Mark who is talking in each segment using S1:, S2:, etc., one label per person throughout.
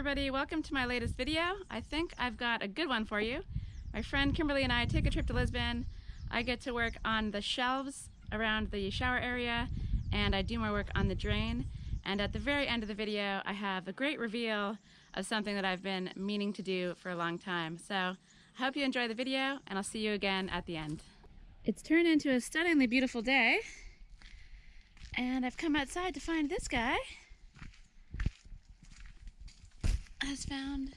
S1: everybody, welcome to my latest video. I think I've got a good one for you. My friend Kimberly and I take a trip to Lisbon. I get to work on the shelves around the shower area and I do more work on the drain. And at the very end of the video I have a great reveal of something that I've been meaning to do for a long time. So I hope you enjoy the video and I'll see you again at the end. It's turned into a stunningly beautiful day and I've come outside to find this guy has found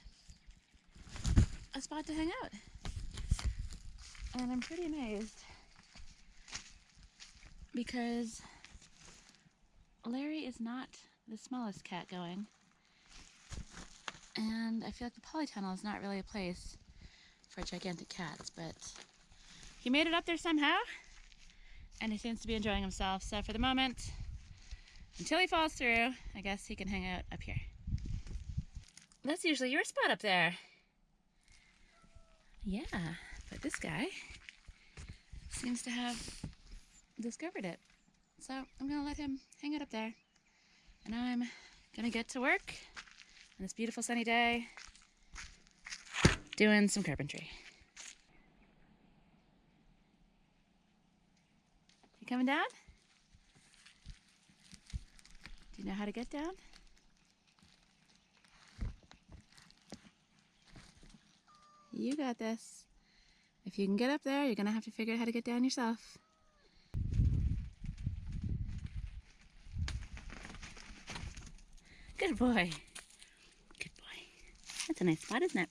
S1: a spot to hang out, and I'm pretty amazed because Larry is not the smallest cat going, and I feel like the polytunnel is not really a place for gigantic cats, but he made it up there somehow and he seems to be enjoying himself. So for the moment, until he falls through, I guess he can hang out up here. That's usually your spot up there. Yeah, but this guy seems to have discovered it. So I'm gonna let him hang it up there. And I'm gonna get to work on this beautiful sunny day doing some carpentry. You coming down? Do you know how to get down? You got this. If you can get up there, you're gonna have to figure out how to get down yourself. Good boy. Good boy. That's a nice spot, isn't it?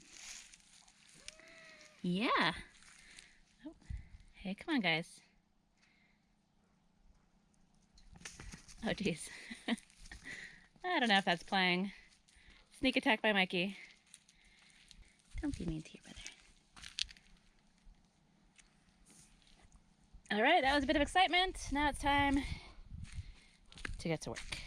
S1: Yeah. Oh. Hey, come on, guys. Oh, geez. I don't know if that's playing. Sneak attack by Mikey. Don't be mean to your brother. All right, that was a bit of excitement. Now it's time to get to work.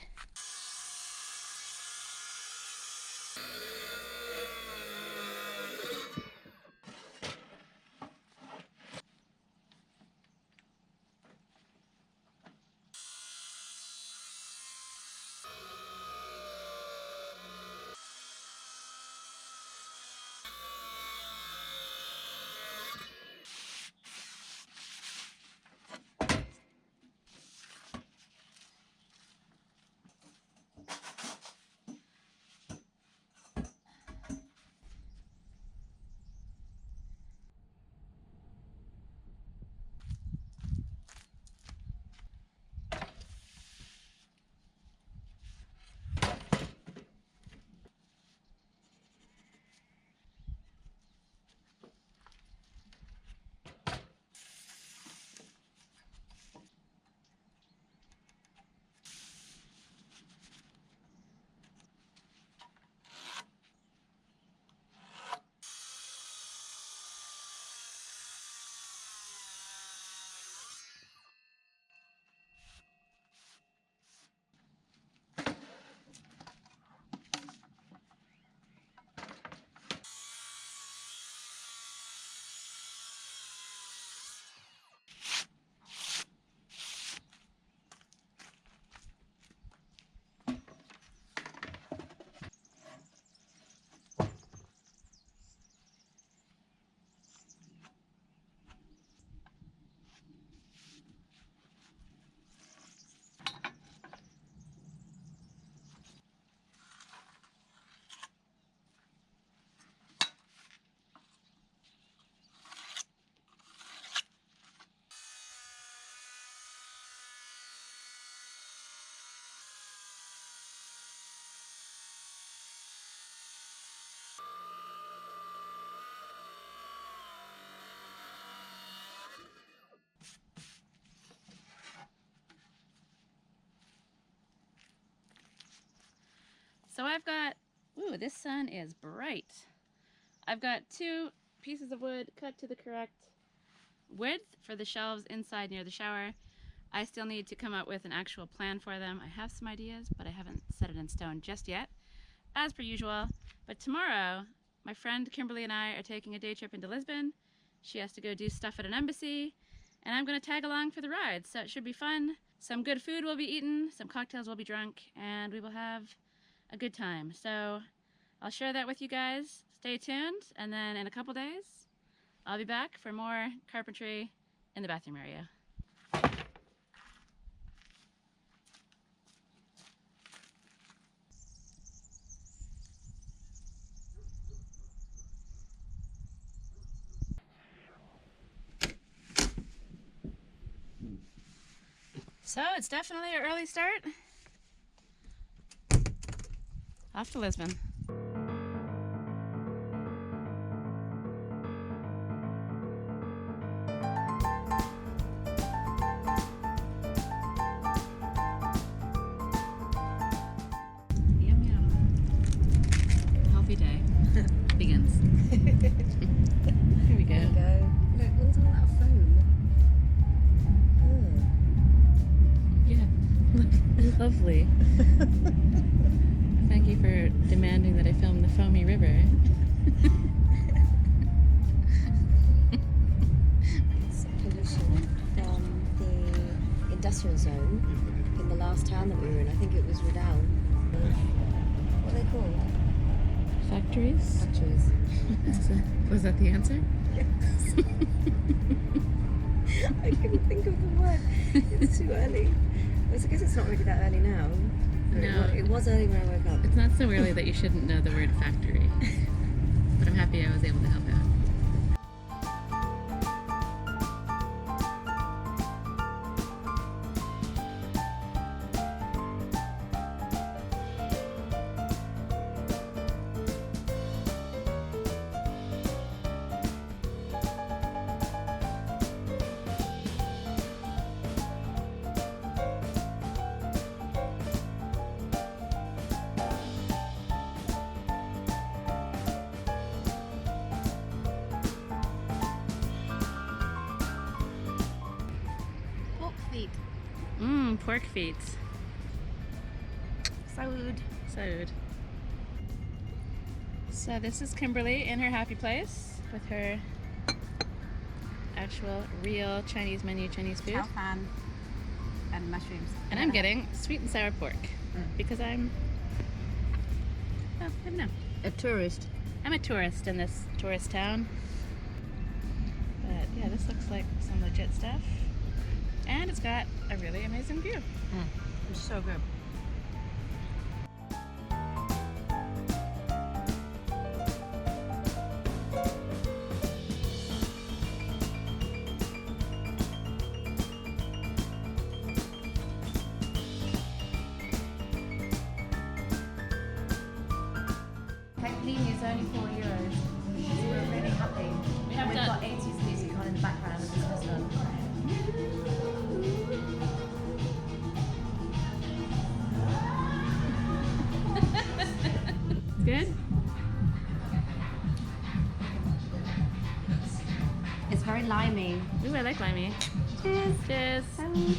S1: So I've got, ooh, this sun is bright. I've got 2 pieces of wood cut to the correct width for the shelves inside near the shower. I still need to come up with an actual plan for them. I have some ideas, but I haven't set it in stone just yet, as per usual. But tomorrow, my friend Kimberly and I are taking a day trip into Lisbon. She has to go do stuff at an embassy, and I'm gonna tag along for the ride, so it should be fun. Some good food will be eaten, some cocktails will be drunk, and we will have a good time. So I'll share that with you guys. Stay tuned, and then in a couple days, I'll be back for more carpentry in the bathroom area. So it's definitely an early start. Off to Lisbon. Yum yum. Healthy day begins. Here we go.
S2: There we go. Look, look at all that foam.
S1: Yeah, lovely. Thank you for demanding that I film the foamy river.
S2: It's pollution from the industrial zone in the last town that we were in. I think it was Riddell. What are they called?
S1: Factories?
S2: Factories.
S1: Was that the answer?
S2: Yes. I couldn't think of the word. It's too early. I guess it's not really that early now.
S1: No.
S2: It was early when I woke up.
S1: It's not so early that you shouldn't know the word factory. But I'm happy I was able to help out. Pork feet.
S2: Salud.
S1: Salud. So this is Kimberly in her happy place with her actual, real Chinese menu Chinese food.
S2: Cow fan and mushrooms.
S1: And I'm getting sweet and sour pork because I'm, well, I don't know.
S2: A tourist.
S1: I'm a tourist in this tourist town. But yeah, this looks like some legit stuff. And it's got a really amazing view.
S2: It's so good. Technically, it's only €4. So we're really happy.
S1: We have
S2: We've
S1: done-
S2: got 80s music on in the background of this restaurant.
S1: Good?
S2: It's very limey.
S1: Ooh, I like limey.
S2: Cheers.
S1: Cheers.
S2: Salud.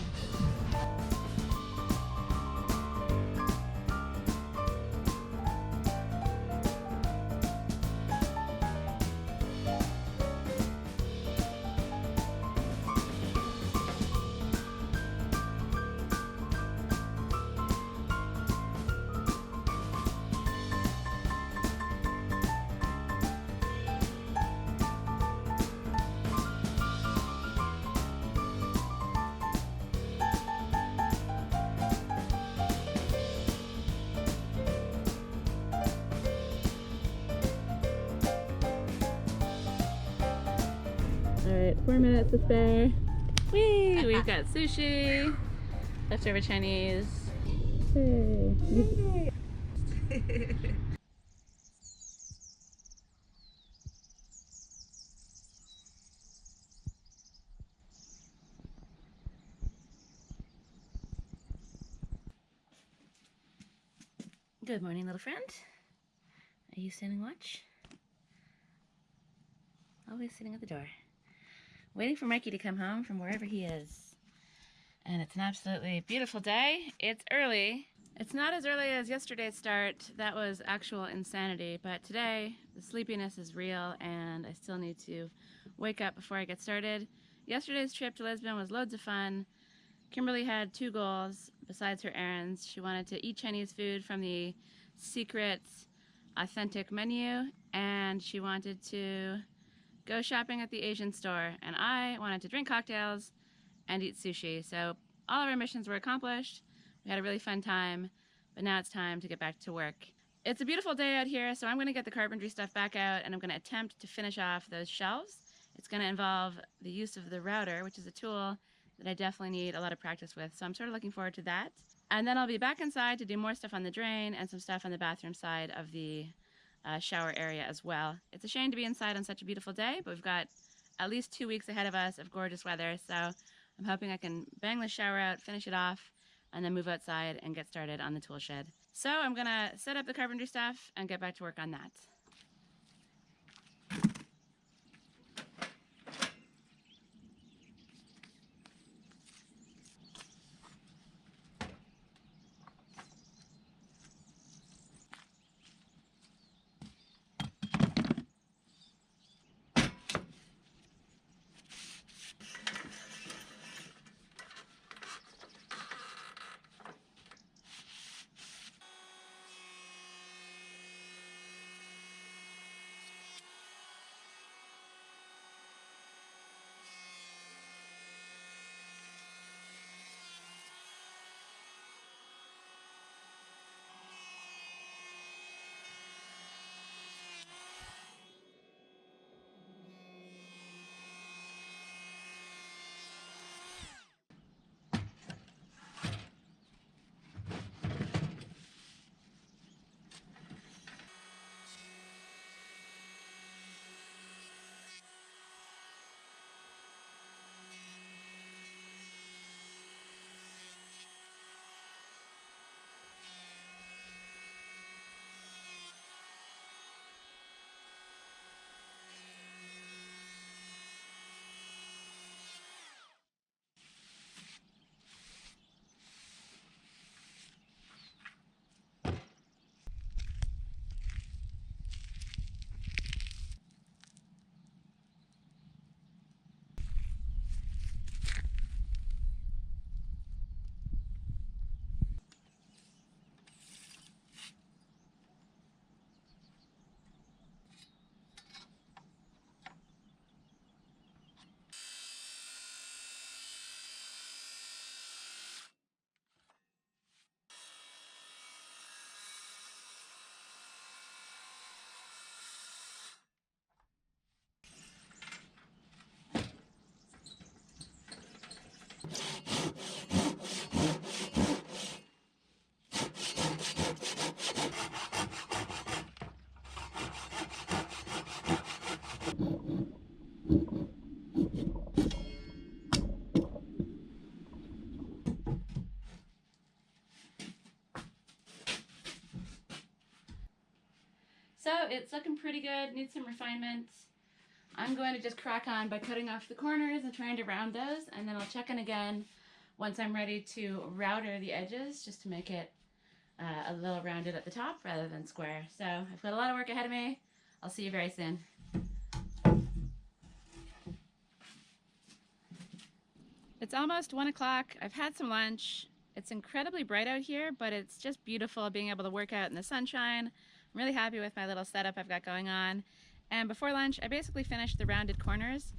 S1: Alright, 4 minutes to spare. Whee! We've got sushi, leftover Chinese. Hey. Good morning, little friend. Are you standing watch? Always sitting at the door. Waiting for Mikey to come home from wherever he is. And it's an absolutely beautiful day. It's early. It's not as early as yesterday's start. That was actual insanity. But today, the sleepiness is real and I still need to wake up before I get started. Yesterday's trip to Lisbon was loads of fun. Kimberly had 2 goals besides her errands. She wanted to eat Chinese food from the secret authentic menu, and she wanted to go shopping at the Asian store, and I wanted to drink cocktails and eat sushi. So all of our missions were accomplished. We had a really fun time, but now it's time to get back to work. It's a beautiful day out here, so I'm going to get the carpentry stuff back out, and I'm going to attempt to finish off those shelves. It's going to involve the use of the router, which is a tool that I definitely need a lot of practice with, so I'm sort of looking forward to that. And then I'll be back inside to do more stuff on the drain and some stuff on the bathroom side of the shower area as well. It's a shame to be inside on such a beautiful day, but we've got at least 2 weeks ahead of us of gorgeous weather, so I'm hoping I can bang the shower out, finish it off, and then move outside and get started on the tool shed. So I'm gonna set up the carpentry stuff and get back to work on that. So it's looking pretty good, needs some refinement. I'm going to just crack on by cutting off the corners and trying to round those, and then I'll check in again once I'm ready to router the edges just to make it a little rounded at the top rather than square. So I've got a lot of work ahead of me. I'll see you very soon. It's almost 1 o'clock. I've had some lunch. It's incredibly bright out here, but it's just beautiful being able to work out in the sunshine. I'm really happy with my little setup I've got going on. And before lunch, I basically finished the rounded corners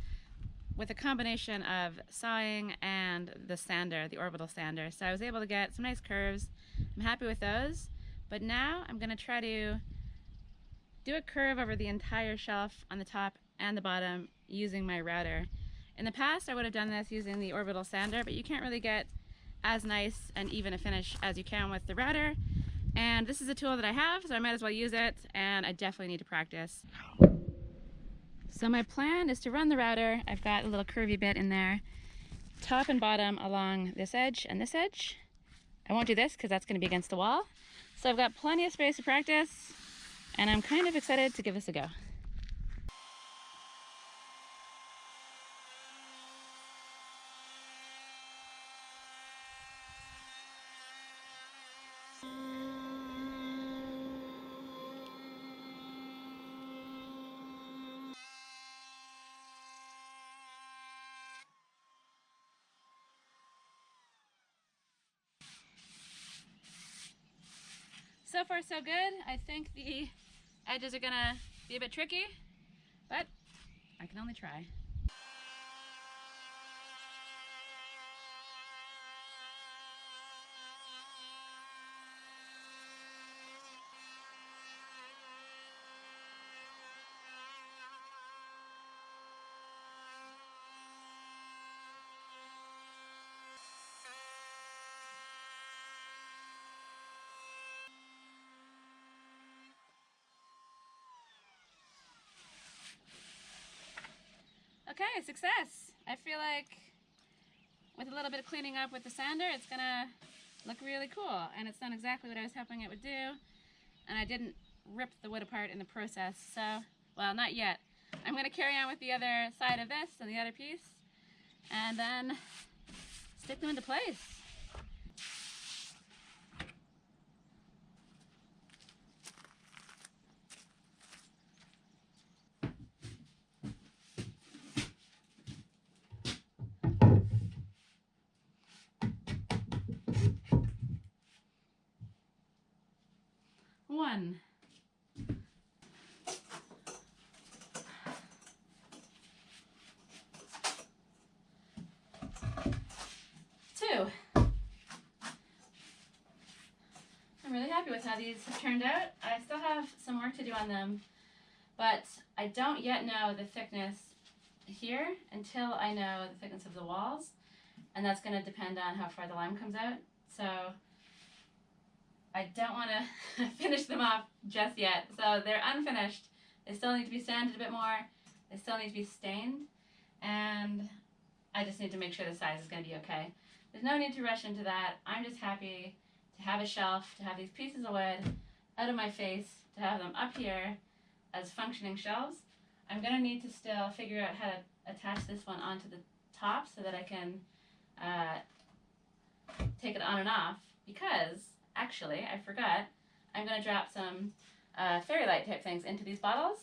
S1: with a combination of sawing and the sander, the orbital sander. So I was able to get some nice curves. I'm happy with those. But now I'm going to try to do a curve over the entire shelf on the top and the bottom using my router. In the past, I would have done this using the orbital sander, but you can't really get as nice and even a finish as you can with the router. And this is a tool that I have, so I might as well use it, and I definitely need to practice. So my plan is to run the router. I've got a little curvy bit in there, top and bottom along this edge and this edge. I won't do this because that's going to be against the wall. So I've got plenty of space to practice, and I'm kind of excited to give this a go. So far so good. I think the Edges are gonna be a bit tricky, but I can only try. Okay, success! I feel like with a little bit of cleaning up with the sander, it's gonna look really cool, and it's done exactly what I was hoping it would do, and I didn't rip the wood apart in the process, so, well, not yet. I'm gonna carry on with the other side of this and the other piece, and then stick them into place. One. Two. I'm really happy with how these have turned out. I still have some work to do on them, but I don't yet know the thickness here until I know the thickness of the walls, and that's going to depend on how far the lime comes out. So I don't want to finish them off just yet. So they're unfinished. They still need to be sanded a bit more. They still need to be stained, and I just need to make sure the size is going to be okay. There's no need to rush into that. I'm just happy to have a shelf, to have these pieces of wood out of my face, to have them up here as functioning shelves. I'm going to need to still figure out how to attach this one onto the top so that I can take it on and off, because actually I forgot, I'm going to drop some fairy light type things into these bottles,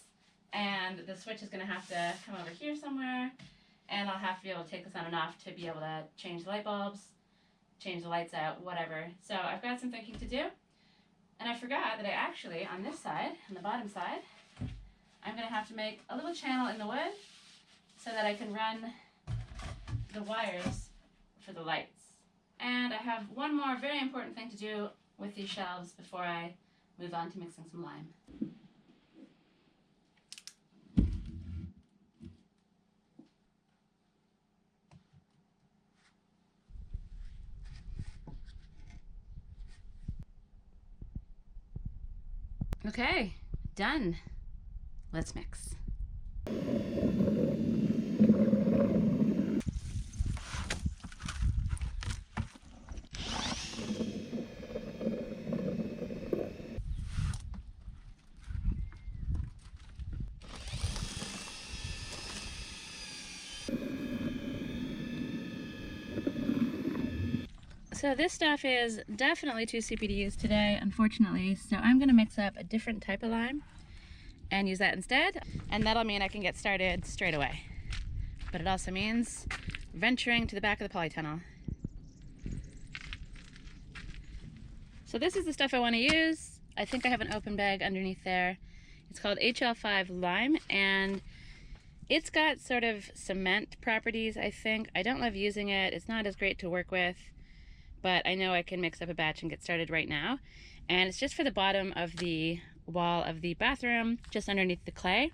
S1: and the switch is going to have to come over here somewhere, and I'll have to be able to take this on and off to be able to change the light bulbs, change the lights out, whatever. So I've got some thinking to do, and I forgot that I actually, on this side, on the bottom side, I'm going to have to make a little channel in the wood so that I can run the wires for the lights. And I have one more very important thing to do with these shelves before I move on to mixing some lime. Okay, done. Let's mix. So this stuff is definitely too soupy to use today, unfortunately, so I'm going to mix up a different type of lime and use that instead, and that'll mean I can get started straight away. But it also means venturing to the back of the polytunnel. So this is the stuff I want to use. I think I have an open bag underneath there. It's called HL5 Lime, and it's got sort of cement properties, I think. I don't love using it. It's not as great to work with, but I know I can mix up a batch and get started right now. And it's just for the bottom of the wall of the bathroom, just underneath the clay.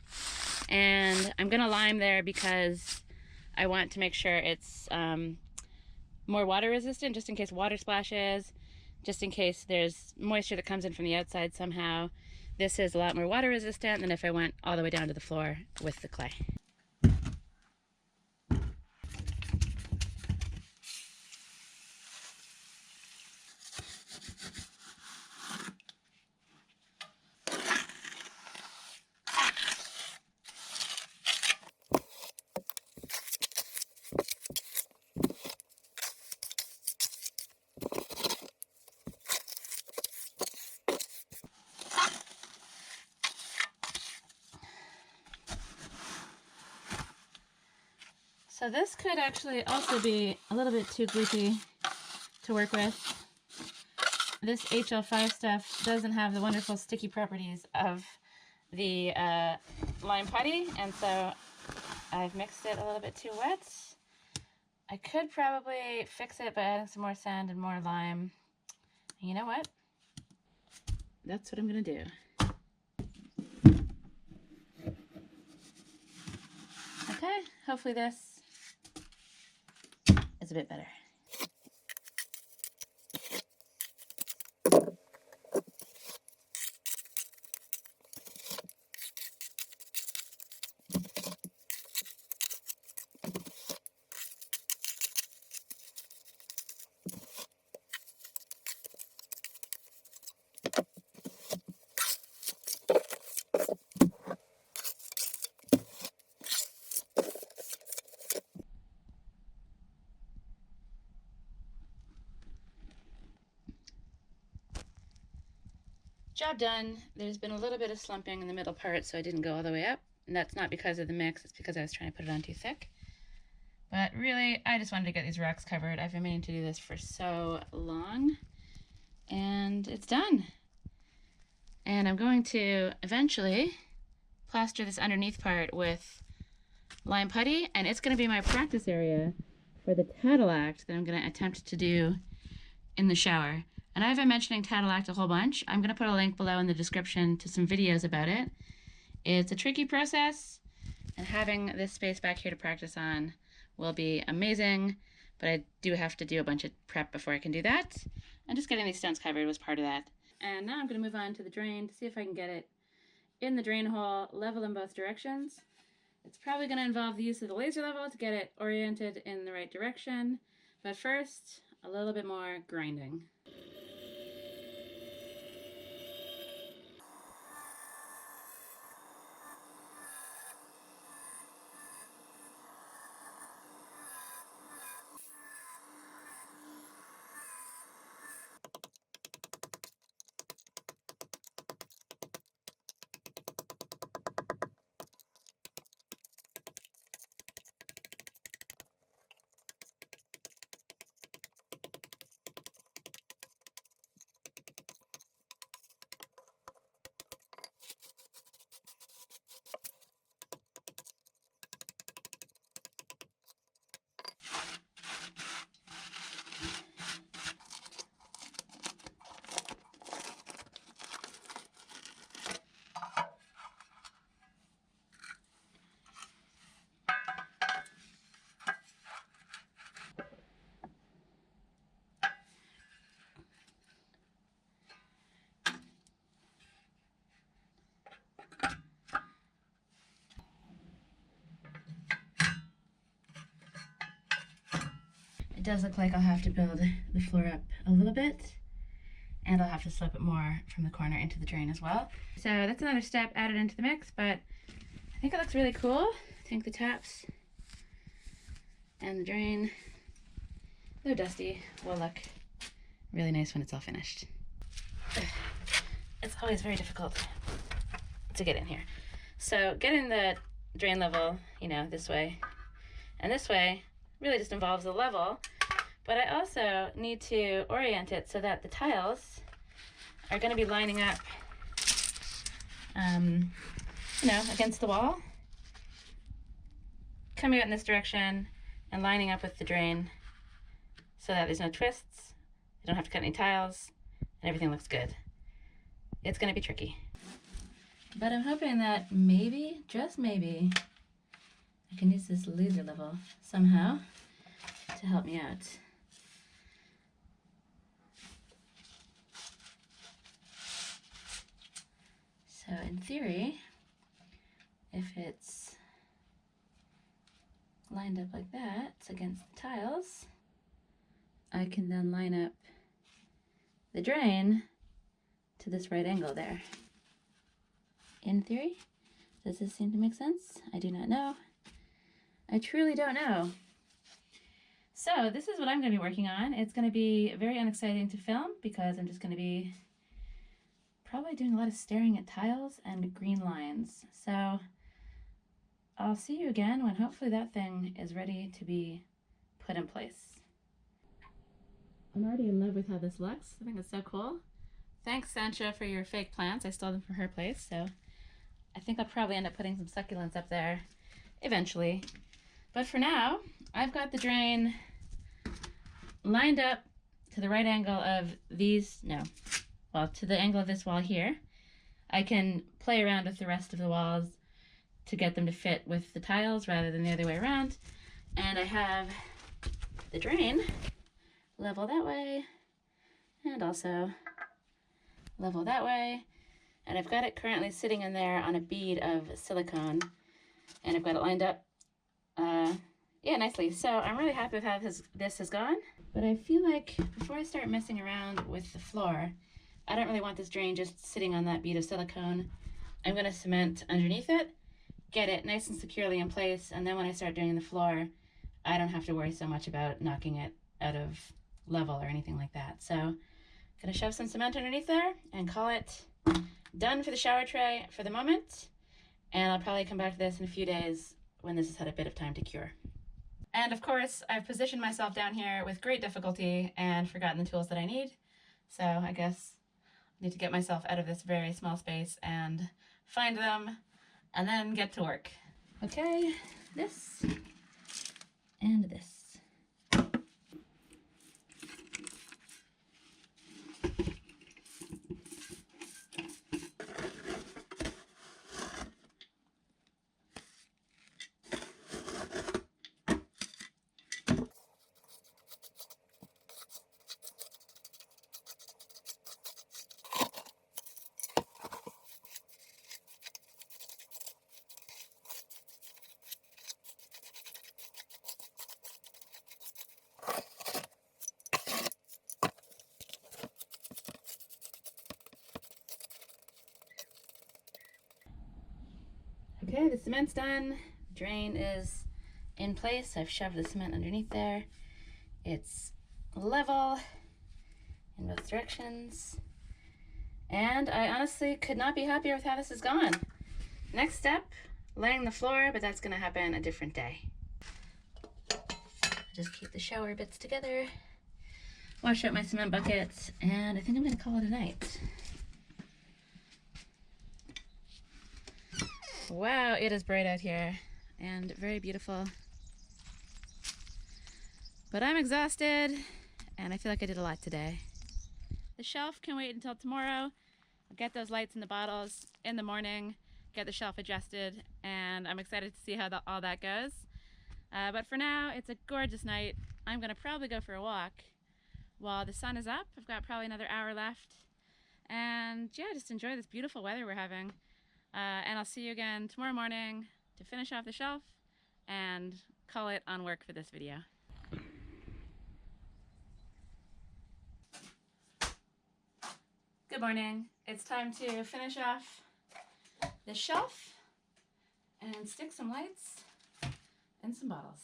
S1: And I'm gonna lime there because I want to make sure it's more water resistant, just in case water splashes, just in case there's moisture that comes in from the outside somehow. This is a lot more water resistant than if I went all the way down to the floor with the clay. So this could actually also be a little bit too gloopy to work with. This HL5 stuff doesn't have the wonderful sticky properties of the lime putty, and so I've mixed it a little bit too wet. I could probably fix it by adding some more sand and more lime. And you know what? That's what I'm gonna do. Okay, hopefully this is a bit better. Job done. There's been a little bit of slumping in the middle part, so I didn't go all the way up. And that's not because of the mix, it's because I was trying to put it on too thick. But really, I just wanted to get these rocks covered. I've been meaning to do this for so long. And it's done. And I'm going to eventually plaster this underneath part with lime putty, and it's going to be my practice area for the Tadelakt that I'm going to attempt to do in the shower. And I've been mentioning Tadelakt a whole bunch. I'm going to put a link below in the description to some videos about it. It's a tricky process, and having this space back here to practice on will be amazing, but I do have to do a bunch of prep before I can do that. And just getting these stones covered was part of that. And now I'm going to move on to the drain to see if I can get it in the drain hole, level in both directions. It's probably going to involve the use of the laser level to get it oriented in the right direction, but first, a little bit more grinding. It does look like I'll have to build the floor up a little bit, and I'll have to slope it more from the corner into the drain as well. So that's another step added into the mix, but I think it looks really cool. I think the taps and the drain, though dusty, will look really nice when it's all finished. It's always very difficult to get in here. So getting the drain level, you know, this way and this way really just involves the level, but I also need to orient it so that the tiles are going to be lining up, you know, against the wall, coming out in this direction and lining up with the drain so that there's no twists, you don't have to cut any tiles, and everything looks good. It's going to be tricky. But I'm hoping that maybe, just maybe, I can use this laser level somehow to help me out. So in theory, if it's lined up like that against the tiles, I can then line up the drain to this right angle there. In theory, does this seem to make sense? I do not know. I truly don't know. So this is what I'm going to be working on. It's going to be very unexciting to film because I'm just going to be probably doing a lot of staring at tiles and green lines. So I'll see you again when hopefully that thing is ready to be put in place. I'm already in love with how this looks. I think it's so cool. Thanks, Sancha, for your fake plants. I stole them from her place, so I think I'll probably end up putting some succulents up there eventually. But for now, I've got the drain lined up to the right angle of these, to the angle of this wall here. I can play around with the rest of the walls to get them to fit with the tiles rather than the other way around. And I have the drain level that way and also level that way. And I've got it currently sitting in there on a bead of silicone, and I've got it lined up nicely. So I'm really happy with how this has gone. But I feel like before I start messing around with the floor, I don't really want this drain just sitting on that bead of silicone. I'm going to cement underneath it, get it nice and securely in place, and then when I start doing the floor, I don't have to worry so much about knocking it out of level or anything like that. So I'm going to shove some cement underneath there and call it done for the shower tray for the moment. And I'll probably come back to this in a few days when this has had a bit of time to cure. And of course, I've positioned myself down here with great difficulty and forgotten the tools that I need. So I guess I need to get myself out of this very small space and find them and then get to work. Okay, this and this. Okay, the cement's done. Drain is in place. I've shoved the cement underneath there. It's level in both directions. And I honestly could not be happier with how this has gone. Next step, laying the floor, but that's gonna happen a different day. Just keep the shower bits together, wash out my cement buckets, and I think I'm gonna call it a night. Wow, it is bright out here and very beautiful. But I'm exhausted and I feel like I did a lot today. The shelf can wait until tomorrow. I'll get those lights in the bottles in the morning, get the shelf adjusted, and I'm excited to see how all that goes. But for now, it's a gorgeous night. I'm gonna probably go for a walk while the sun is up. I've got probably another hour left. And yeah, just enjoy this beautiful weather we're having. And I'll see you again tomorrow morning to finish off the shelf and call it on work for this video. Good morning. It's time to finish off the shelf and stick some lights and some bottles.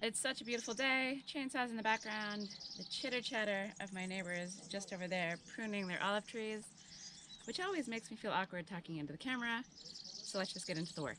S1: It's such a beautiful day. Chainsaws in the background, the chitter chatter of my neighbors just over there pruning their olive trees, which always makes me feel awkward talking into the camera. So let's just get into the work.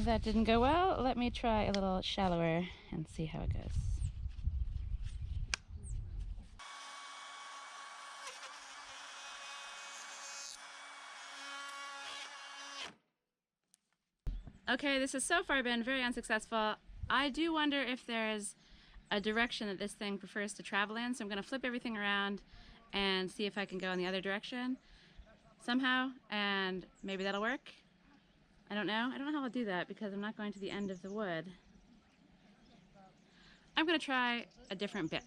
S1: That didn't go well. Let me try a little shallower and see how it goes. Okay, this has so far been very unsuccessful. I do wonder if there's a direction that this thing prefers to travel in, so I'm going to flip everything around and see if I can go in the other direction somehow, and maybe that'll work. I don't know. I don't know how I'll do that because I'm not going to the end of the wood. I'm going to try a different bit.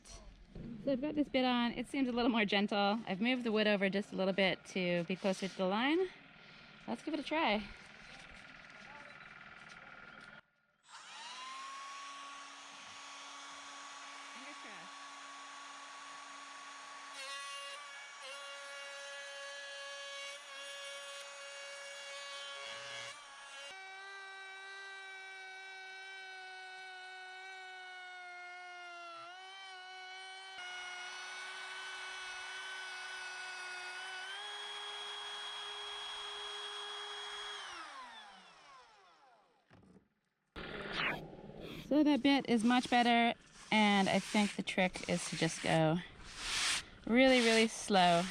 S1: So I've got this bit on. It seems a little more gentle. I've moved the wood over just a little bit to be closer to the line. Let's give it a try. Fingers crossed. So that bit is much better, and I think the trick is to just go really, really slow.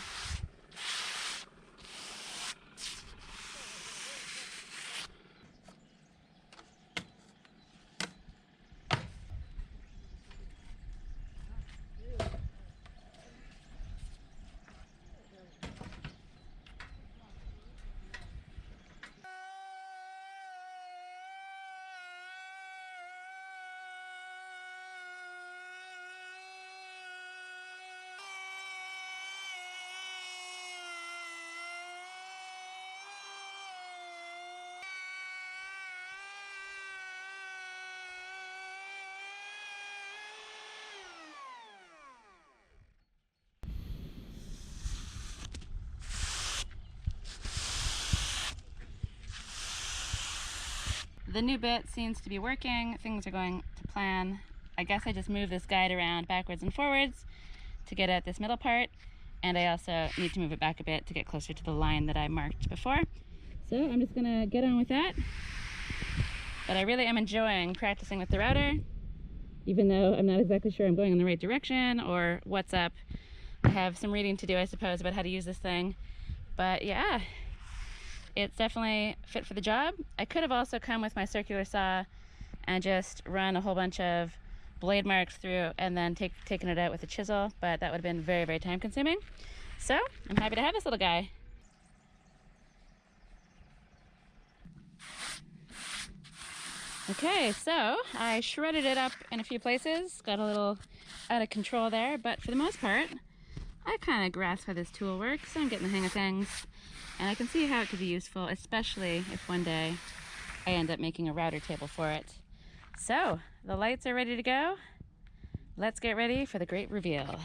S1: The new bit seems to be working. Things are going to plan. I guess I just move this guide around backwards and forwards to get at this middle part, and I also need to move it back a bit to get closer to the line that I marked before. So I'm just gonna get on with that. But I really am enjoying practicing with the router, even though I'm not exactly sure I'm going in the right direction or what's up. I have some reading to do, I suppose, about how to use this thing. But yeah, it's definitely fit for the job. I could have also come with my circular saw and just run a whole bunch of blade marks through and then taken it out with a chisel, but that would have been very, very time consuming. So I'm happy to have this little guy. Okay, so I shredded it up in a few places, got a little out of control there, but for the most part, I kind of grasp how this tool works. I'm getting the hang of things, and I can see how it could be useful, especially if one day I end up making a router table for it. So, the lights are ready to go. Let's get ready for the great reveal.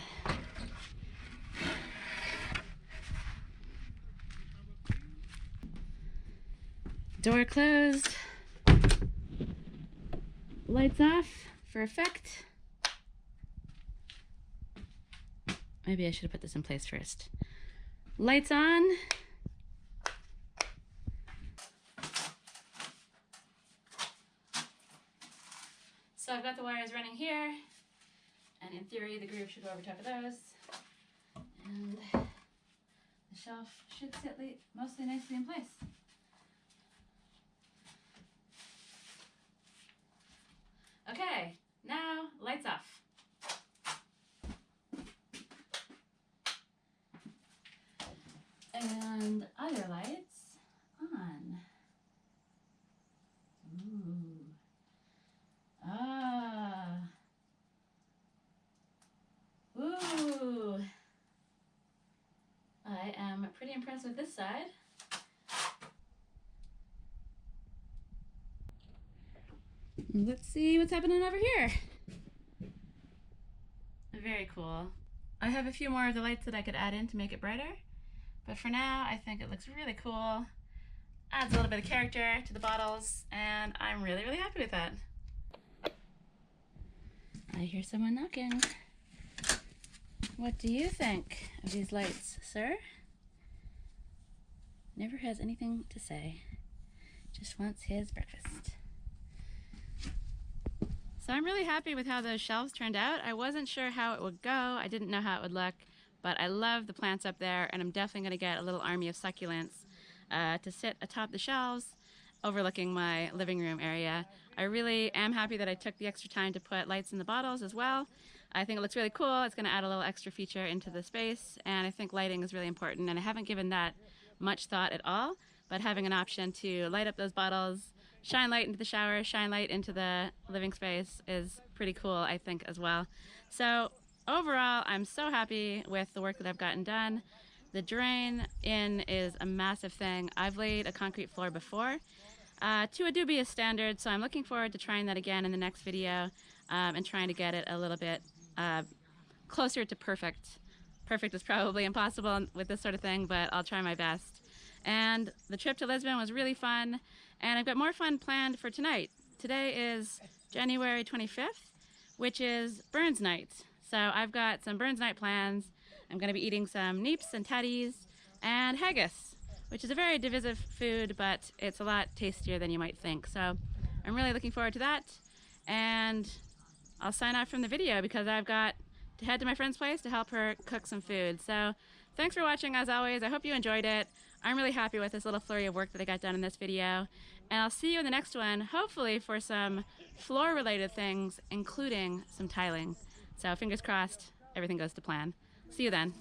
S1: Door closed. Lights off for effect. Maybe I should have put this in place first. Lights on. So I've got the wires running here, and in theory the groove should go over top of those, and the shelf should sit mostly nicely in place. Okay, now lights off. And other lights on. Ooh. Ah. Ooh. I am pretty impressed with this side. Let's see what's happening over here. Very cool. I have a few more of the lights that I could add in to make it brighter, but for now I think it looks really cool. Adds a little bit of character to the bottles, and I'm really, really happy with that. I hear someone knocking. What do you think of these lights, sir? Never has anything to say. Just wants his breakfast. So I'm really happy with how those shelves turned out. I wasn't sure how it would go. I didn't know how it would look, but I love the plants up there, and I'm definitely going to get a little army of succulents to sit atop the shelves overlooking my living room area. I really am happy that I took the extra time to put lights in the bottles as well. I think it looks really cool. It's going to add a little extra feature into the space, and I think lighting is really important, and I haven't given that much thought at all, but having an option to light up those bottles, shine light into the shower, shine light into the living space is pretty cool, I think, as well. So overall, I'm so happy with the work that I've gotten done. The drain in is a massive thing. I've laid a concrete floor before to a dubious standard, so I'm looking forward to trying that again in the next video and trying to get it a little bit closer to perfect. Perfect is probably impossible with this sort of thing, but I'll try my best. And the trip to Lisbon was really fun, and I've got more fun planned for tonight. Today is January 25th, which is Burns Night. So I've got some Burns Night plans. I'm going to be eating some neeps and tatties and haggis, which is a very divisive food, but it's a lot tastier than you might think. So I'm really looking forward to that, and I'll sign off from the video because I've got to head to my friend's place to help her cook some food. So thanks for watching as always. I hope you enjoyed it. I'm really happy with this little flurry of work that I got done in this video. And I'll see you in the next one, hopefully for some floor related things, including some tiling. So fingers crossed, everything goes to plan. See you then.